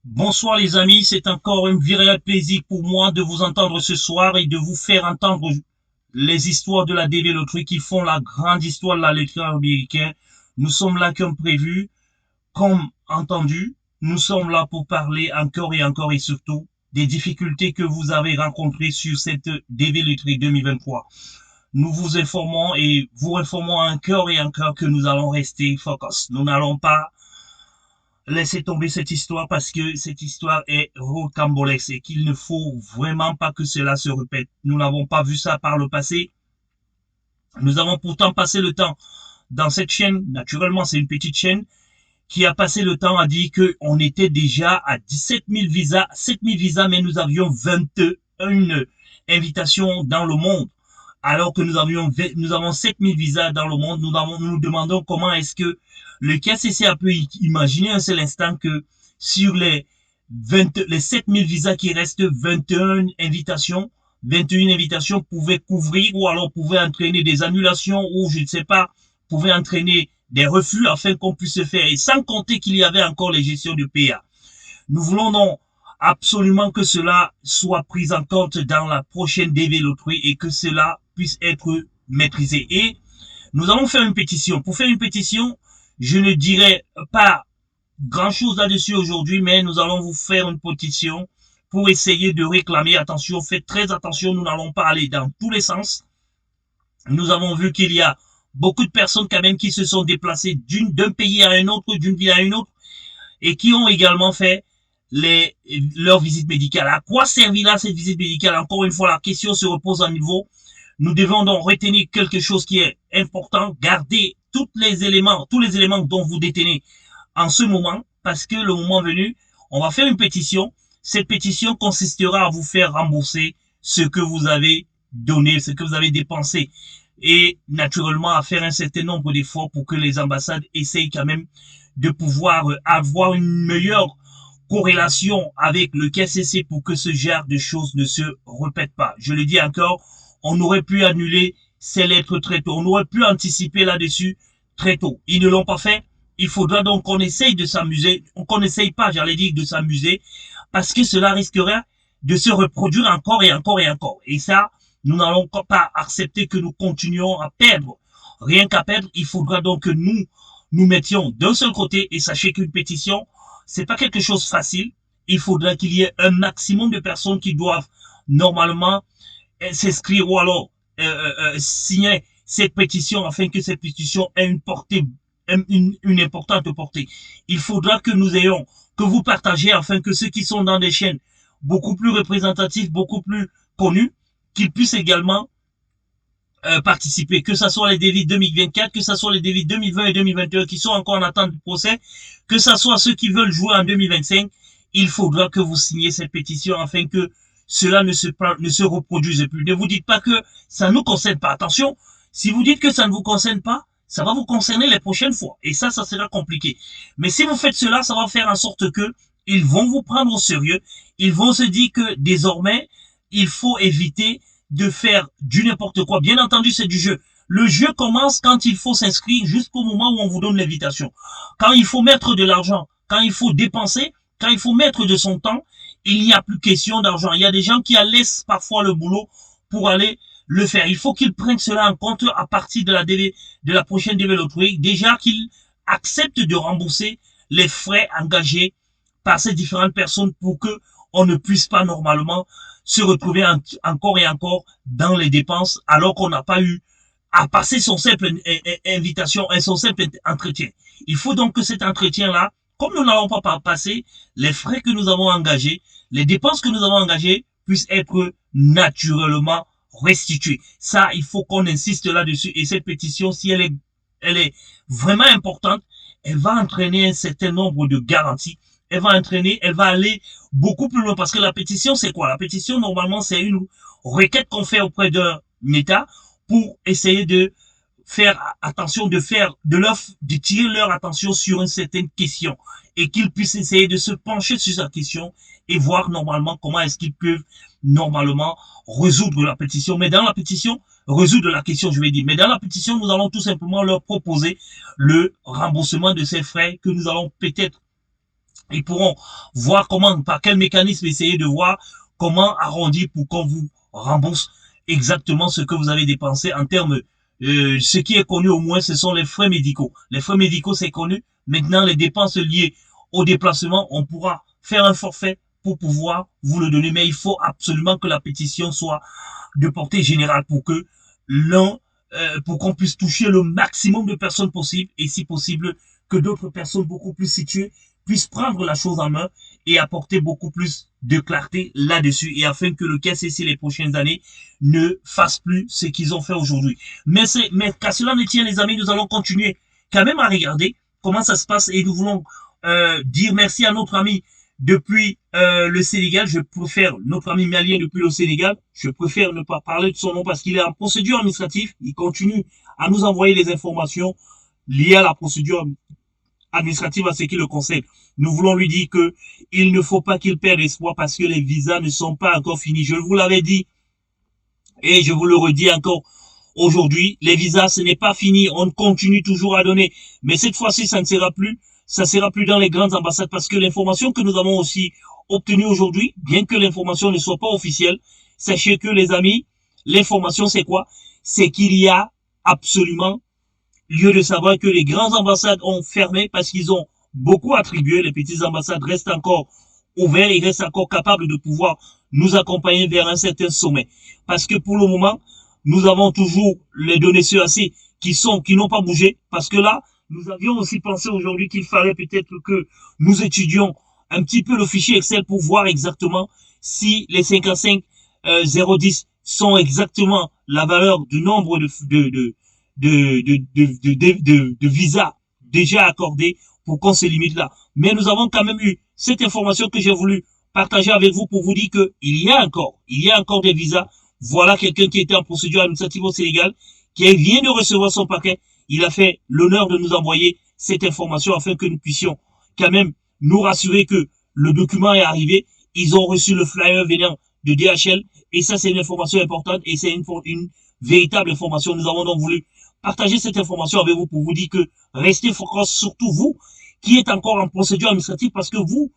Bonsoir les amis, c'est encore un vrai plaisir pour moi de vous entendre ce soir et de vous faire entendre les histoires de la développerie qui font la grande histoire de la lecture américaine. Nous sommes là comme prévu, comme entendu, nous sommes là pour parler encore et surtout des difficultés que vous avez rencontrées sur cette développerie 2023. Nous vous informons et vous informons encore et encore que nous allons rester focus. Nous n'allons pas laisser tomber cette histoire parce que cette histoire est rocambolesque et qu'il ne faut vraiment pas que cela se répète. Nous n'avons pas vu ça par le passé. Nous avons pourtant passé le temps dans cette chaîne. Naturellement, c'est une petite chaîne qui a passé le temps à dire qu'on était déjà à 17 000 visas, 7 000 visas, mais nous avions 21 invitations dans le monde. Alors que nous avons 7 000 visas dans le monde, nous nous demandons comment est-ce que le KCC a pu imaginer un seul instant que sur les 7 000 visas qui restent, 21 invitations pouvaient couvrir ou alors pouvaient entraîner des annulations ou je ne sais pas, pouvaient entraîner des refus afin qu'on puisse se faire. Et sans compter qu'il y avait encore les gestions de PA. Nous voulons donc absolument que cela soit pris en compte dans la prochaine DV Loterie et que cela puisse être maîtrisé. Et nous allons faire une pétition. Pour faire une pétition, je ne dirai pas grand-chose là-dessus aujourd'hui, mais nous allons vous faire une pétition pour essayer de réclamer. Attention, faites très attention, nous n'allons pas aller dans tous les sens. Nous avons vu qu'il y a beaucoup de personnes quand même qui se sont déplacées d'un pays à un autre, d'une ville à une autre, et qui ont également fait leur visite médicale. À quoi servira cette visite médicale? Encore une fois, la question se repose à niveau. Nous devons donc retenir quelque chose qui est important, garder tous les éléments dont vous détenez en ce moment, parce que le moment venu, on va faire une pétition. Cette pétition consistera à vous faire rembourser ce que vous avez donné, ce que vous avez dépensé, et naturellement à faire un certain nombre d'efforts pour que les ambassades essayent quand même de pouvoir avoir une meilleure corrélation avec le KCC pour que ce genre de choses ne se répètent pas. Je le dis encore, on aurait pu annuler ces lettres très tôt. On aurait pu anticiper là-dessus très tôt. Ils ne l'ont pas fait. Il faudra donc qu'on essaye de s'amuser. Qu'on n'essaye pas, j'allais dire, de s'amuser parce que cela risquerait de se reproduire encore et encore et encore. Et ça, nous n'allons pas accepter que nous continuions à perdre. Rien qu'à perdre, il faudra donc que nous mettions d'un seul côté, et sachez qu'une pétition, c'est pas quelque chose de facile. Il faudra qu'il y ait un maximum de personnes qui doivent normalement s'inscrire ou alors signer cette pétition afin que cette pétition ait une portée, une importante portée. Il faudra que nous ayons, que vous partagez afin que ceux qui sont dans des chaînes beaucoup plus représentatives, beaucoup plus connues, qu'ils puissent également participer, que ce soit les délits 2024, que ce soit les délits 2020 et 2021 qui sont encore en attente du procès, que ce soit ceux qui veulent jouer en 2025, il faudra que vous signiez cette pétition afin que cela ne se reproduise plus. Ne vous dites pas que ça ne nous concerne pas. Attention, si vous dites que ça ne vous concerne pas, ça va vous concerner les prochaines fois. Et ça sera compliqué. Mais si vous faites cela, ça va faire en sorte que ils vont vous prendre au sérieux. Ils vont se dire que désormais, il faut éviter de faire du n'importe quoi. Bien entendu, c'est du jeu. Le jeu commence quand il faut s'inscrire jusqu'au moment où on vous donne l'invitation. Quand il faut mettre de l'argent, quand il faut dépenser, quand il faut mettre de son temps, il n'y a plus question d'argent. Il y a des gens qui laissent parfois le boulot pour aller le faire. Il faut qu'ils prennent cela en compte à partir de la prochaine développerie. Déjà qu'ils acceptent de rembourser les frais engagés par ces différentes personnes pour que on ne puisse pas normalement se retrouver encore et encore dans les dépenses alors qu'on n'a pas eu à passer son simple invitation et son simple entretien. Il faut donc que cet entretien-là, comme nous n'allons pas passer, les frais que nous avons engagés, les dépenses que nous avons engagées puissent être naturellement restituées. Ça, il faut qu'on insiste là-dessus. Et cette pétition, si elle est vraiment importante, elle va entraîner un certain nombre de garanties. Elle va aller beaucoup plus loin parce que la pétition, c'est quoi? La pétition, normalement, c'est une requête qu'on fait auprès d'un État pour essayer de faire attention, de tirer leur attention sur une certaine question et qu'ils puissent essayer de se pencher sur cette question et voir normalement comment est-ce qu'ils peuvent normalement résoudre la pétition. Mais dans la pétition, résoudre la question, je vais dire. Mais dans la pétition, nous allons tout simplement leur proposer le remboursement de ces frais que nous allons peut-être Ils pourront voir comment, par quel mécanisme essayer de voir comment arrondir pour qu'on vous rembourse exactement ce que vous avez dépensé en termes, ce qui est connu au moins, ce sont les frais médicaux. Les frais médicaux, c'est connu. Maintenant, les dépenses liées au déplacement, on pourra faire un forfait pour pouvoir vous le donner. Mais il faut absolument que la pétition soit de portée générale pour que pour qu'on puisse toucher le maximum de personnes possible et si possible que d'autres personnes beaucoup plus situées puissent prendre la chose en main et apporter beaucoup plus de clarté là-dessus et afin que le KCC les prochaines années ne fasse plus ce qu'ils ont fait aujourd'hui. Mais qu'à cela ne tient les amis, nous allons continuer quand même à regarder comment ça se passe et nous voulons dire merci à notre ami depuis le Sénégal. Je préfère notre ami malien depuis le Sénégal. Je préfère ne pas parler de son nom parce qu'il est en procédure administrative. Il continue à nous envoyer les informations liées à la procédure administrative à ce qui le concerne. Nous voulons lui dire que il ne faut pas qu'il perde espoir parce que les visas ne sont pas encore finis. Je vous l'avais dit et je vous le redis encore aujourd'hui. Les visas, ce n'est pas fini. On continue toujours à donner. Mais cette fois-ci, ça ne sera plus. Ça sera plus dans les grandes ambassades parce que l'information que nous avons aussi obtenue aujourd'hui, bien que l'information ne soit pas officielle, sachez que les amis, l'information c'est quoi? C'est qu'il y a absolument lieu de savoir que les grandes ambassades ont fermé parce qu'ils ont beaucoup attribué. Les petites ambassades restent encore ouvertes et restent encore capables de pouvoir nous accompagner vers un certain sommet. Parce que pour le moment, nous avons toujours les données CAC qui n'ont pas bougé. Parce que là, nous avions aussi pensé aujourd'hui qu'il fallait peut-être que nous étudions un petit peu le fichier Excel pour voir exactement si les 55 010 sont exactement la valeur du nombre de visas déjà accordés pour qu'on se limite là. Mais nous avons quand même eu cette information que j'ai voulu partager avec vous pour vous dire que il y a encore des visas. Voilà quelqu'un qui était en procédure administrative au Sénégal, qui vient de recevoir son paquet. Il a fait l'honneur de nous envoyer cette information afin que nous puissions quand même nous rassurer que le document est arrivé. Ils ont reçu le flyer venant de DHL et ça c'est une information importante et c'est une véritable information. Nous avons donc voulu partager cette information avec vous pour vous dire que restez focus, surtout vous qui êtes encore en procédure administrative parce que vous,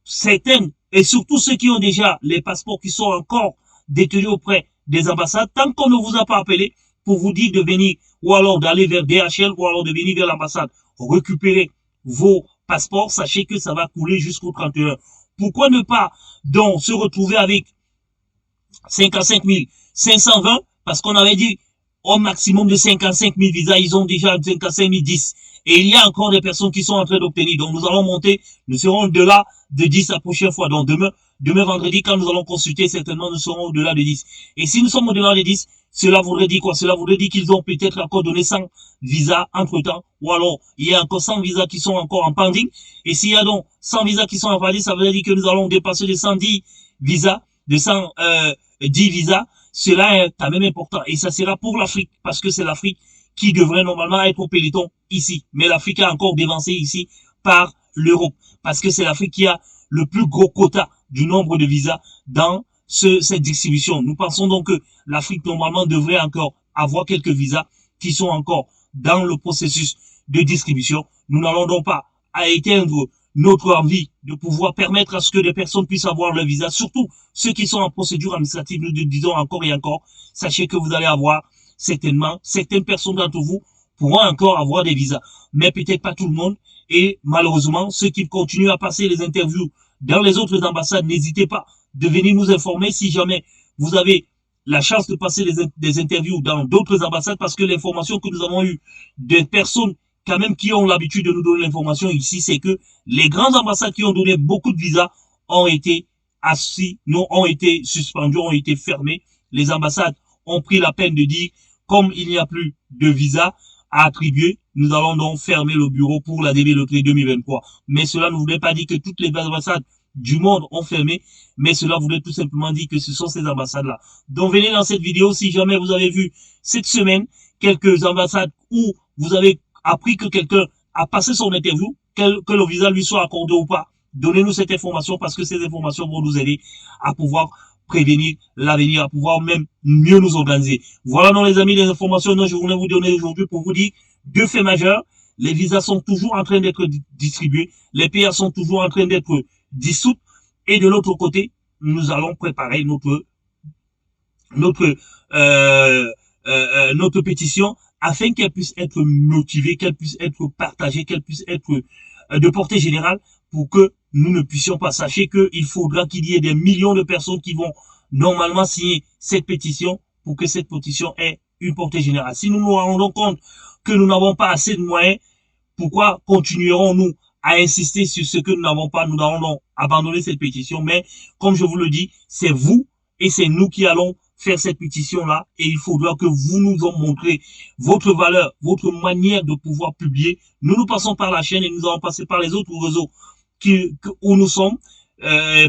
certaines et surtout ceux qui ont déjà les passeports qui sont encore détenus auprès des ambassades, tant qu'on ne vous a pas appelé pour vous dire de venir ou alors d'aller vers DHL ou alors de venir vers l'ambassade récupérer vos passeports, sachez que ça va couler jusqu'au 31. Pourquoi ne pas donc se retrouver avec 55 520 parce qu'on avait dit au maximum de 55 000 visas, ils ont déjà 55 010. Et il y a encore des personnes qui sont en train d'obtenir. Donc nous allons monter, nous serons au-delà de 10 la prochaine fois. Donc demain vendredi, quand nous allons consulter, certainement nous serons au-delà de 10. Et si nous sommes au-delà de 10, cela voudrait dire quoi? Cela voudrait dire qu'ils ont peut-être encore donné 100 visas entre-temps. Ou alors, il y a encore 100 visas qui sont encore en pending. Et s'il y a donc 100 visas qui sont en pending, ça veut dire que nous allons dépasser les 110 visas, de 110 visas. Cela est quand même important. Et ça sera pour l'Afrique, parce que c'est l'Afrique qui devrait normalement être au peloton ici. Mais l'Afrique a encore dévancé ici par l'Europe, parce que c'est l'Afrique qui a le plus gros quota du nombre de visas dans cette distribution. Nous pensons donc que l'Afrique normalement devrait encore avoir quelques visas qui sont encore dans le processus de distribution. Nous n'allons donc pas à éteindre notre envie de pouvoir permettre à ce que des personnes puissent avoir leur visa, surtout ceux qui sont en procédure administrative. Nous disons encore et encore, sachez que vous allez avoir certainement, certaines personnes d'entre vous pourront encore avoir des visas, mais peut-être pas tout le monde. Et malheureusement, ceux qui continuent à passer les interviews dans les autres ambassades, n'hésitez pas de venir nous informer si jamais vous avez la chance de passer des interviews dans d'autres ambassades, parce que l'information que nous avons eue des personnes quand même qui ont l'habitude de nous donner l'information ici, c'est que les grandes ambassades qui ont donné beaucoup de visas ont été ont été suspendues, ont été fermées. Les ambassades ont pris la peine de dire, comme il n'y a plus de visas à attribuer, nous allons donc fermer le bureau pour la DB-Loterie 2023. Mais cela ne voudrait pas dire que toutes les ambassades du monde ont fermé, mais cela voudrait tout simplement dire que ce sont ces ambassades-là. Donc venez dans cette vidéo si jamais vous avez vu cette semaine quelques ambassades où vous avez appris que quelqu'un a passé son interview, que le visa lui soit accordé ou pas. Donnez-nous cette information parce que ces informations vont nous aider à pouvoir prévenir l'avenir, à pouvoir même mieux nous organiser. Voilà donc les amis les informations dont je voulais vous donner aujourd'hui pour vous dire deux faits majeurs. les visas sont toujours en train d'être distribués, les PA sont toujours en train d'être dissoutes, et de l'autre côté, nous allons préparer notre pétition afin qu'elle puisse être motivée, qu'elle puisse être partagée, qu'elle puisse être de portée générale pour que nous ne puissions pas. Sachez qu'il faudra qu'il y ait des millions de personnes qui vont normalement signer cette pétition pour que cette pétition ait une portée générale. Si nous nous rendons compte que nous n'avons pas assez de moyens, pourquoi continuerons-nous à insister sur ce que nous n'avons pas? Nous allons abandonner cette pétition, mais comme je vous le dis, c'est vous et c'est nous qui allons faire cette pétition-là, et il faudra que vous nous en montrez votre valeur, votre manière de pouvoir publier. Nous passons par la chaîne et nous allons passer par les autres réseaux où nous sommes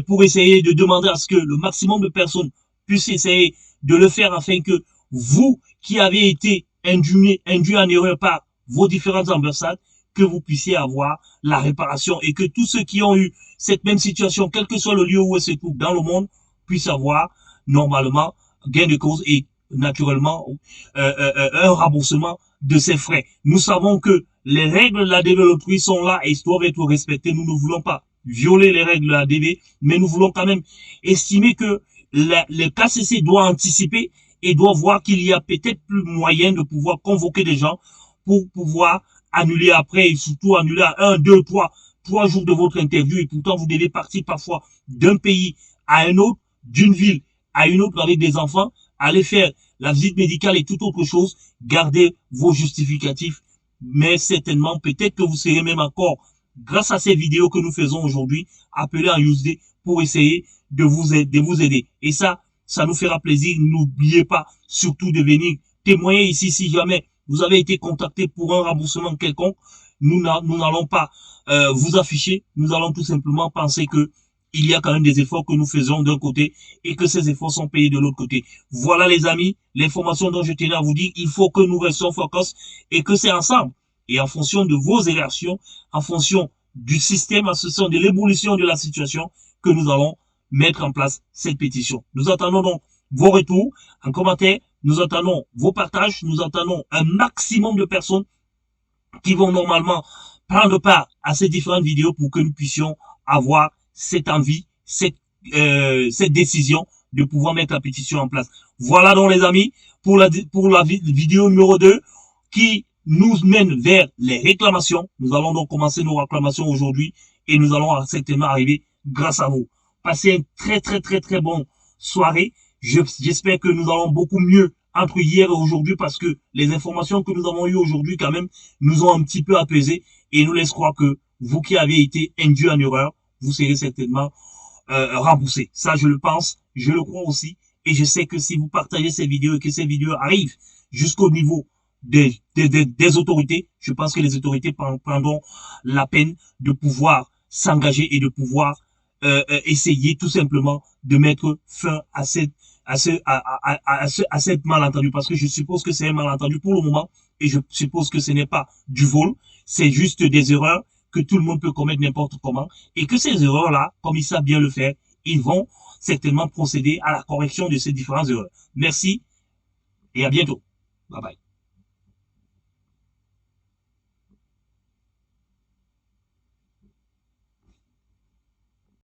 pour essayer de demander à ce que le maximum de personnes puissent essayer de le faire afin que vous qui avez été induit en erreur par vos différentes ambassades, que vous puissiez avoir la réparation et que tous ceux qui ont eu cette même situation, quel que soit le lieu où ils se trouvent dans le monde, puissent avoir normalement gain de cause et naturellement un remboursement de ces frais. Nous savons que les règles de la DV l'autrui sont là et doivent être respectées. Nous ne voulons pas violer les règles de la DV, mais nous voulons quand même estimer que le KCC doit anticiper et doit voir qu'il y a peut-être plus moyen de pouvoir convoquer des gens pour pouvoir annuler après et surtout annuler à 1, 2, 3 jours de votre interview et pourtant vous devez partir parfois d'un pays à un autre, d'une ville à une autre avec des enfants, aller faire la visite médicale et toute autre chose, gardez vos justificatifs, mais certainement, peut-être que vous serez même encore, grâce à ces vidéos que nous faisons aujourd'hui, appelés en USD pour essayer de vous aider. Et ça nous fera plaisir. N'oubliez pas surtout de venir témoigner ici si jamais vous avez été contacté pour un remboursement quelconque. Nous n'allons pas vous afficher, nous allons tout simplement penser que il y a quand même des efforts que nous faisons d'un côté et que ces efforts sont payés de l'autre côté. Voilà les amis, l'information dont je tenais à vous dire, il faut que nous restions focus et que c'est ensemble. Et en fonction de vos réactions, en fonction du système, en fonction de l'évolution de la situation, que nous allons mettre en place cette pétition. Nous attendons donc vos retours en commentaire, nous attendons vos partages, nous attendons un maximum de personnes qui vont normalement prendre part à ces différentes vidéos pour que nous puissions avoir cette envie, cette décision de pouvoir mettre la pétition en place. Voilà donc les amis, pour la vidéo numéro 2 qui nous mène vers les réclamations. Nous allons donc commencer nos réclamations aujourd'hui et nous allons certainement arriver grâce à vous. Passez une très bonne soirée. J'espère que nous allons beaucoup mieux entre hier et aujourd'hui parce que les informations que nous avons eues aujourd'hui quand même nous ont un petit peu apaisés et nous laissent croire que vous qui avez été induit en erreur, vous serez certainement remboursé. Ça, je le pense, je le crois aussi. Et je sais que si vous partagez ces vidéos et que ces vidéos arrivent jusqu'au niveau des autorités, je pense que les autorités prendront la peine de pouvoir s'engager et de pouvoir essayer tout simplement de mettre fin à cette malentendu. Parce que je suppose que c'est un malentendu pour le moment et je suppose que ce n'est pas du vol, c'est juste des erreurs que tout le monde peut commettre n'importe comment, et que ces erreurs-là, comme ils savent bien le faire, ils vont certainement procéder à la correction de ces différentes erreurs. Merci, et à bientôt. Bye bye.